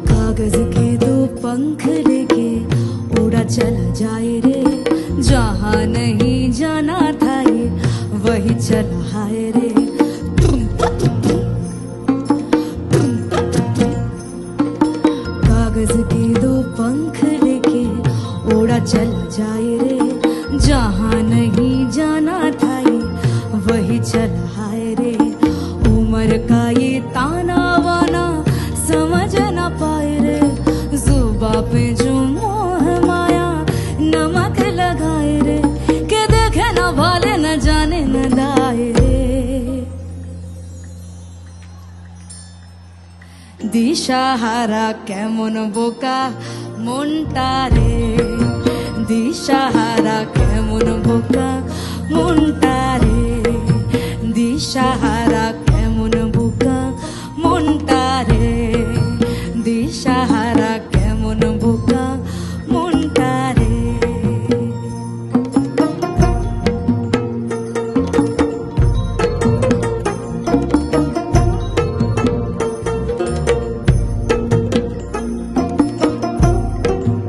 कागज के दो पंख लेके उड़ा चला जाए रे, जहाँ नहीं जाना था ये वही चला हाय रे। कागज के दो पंख लेके उड़ा चला जाए रे, जहाँ नहीं जाना था ये वही चला हाय रे। उम्र का ये ताना वाना समझ न पाए रे, जुबा पे जो मोह माया नमक लगाए रे, के देखे न भाले न जाने न दाए रे। দিশাহারা কেমন বোকা মনটা রে, দিশাহারা কেমন বোকা মনটা রে, দিশাহারা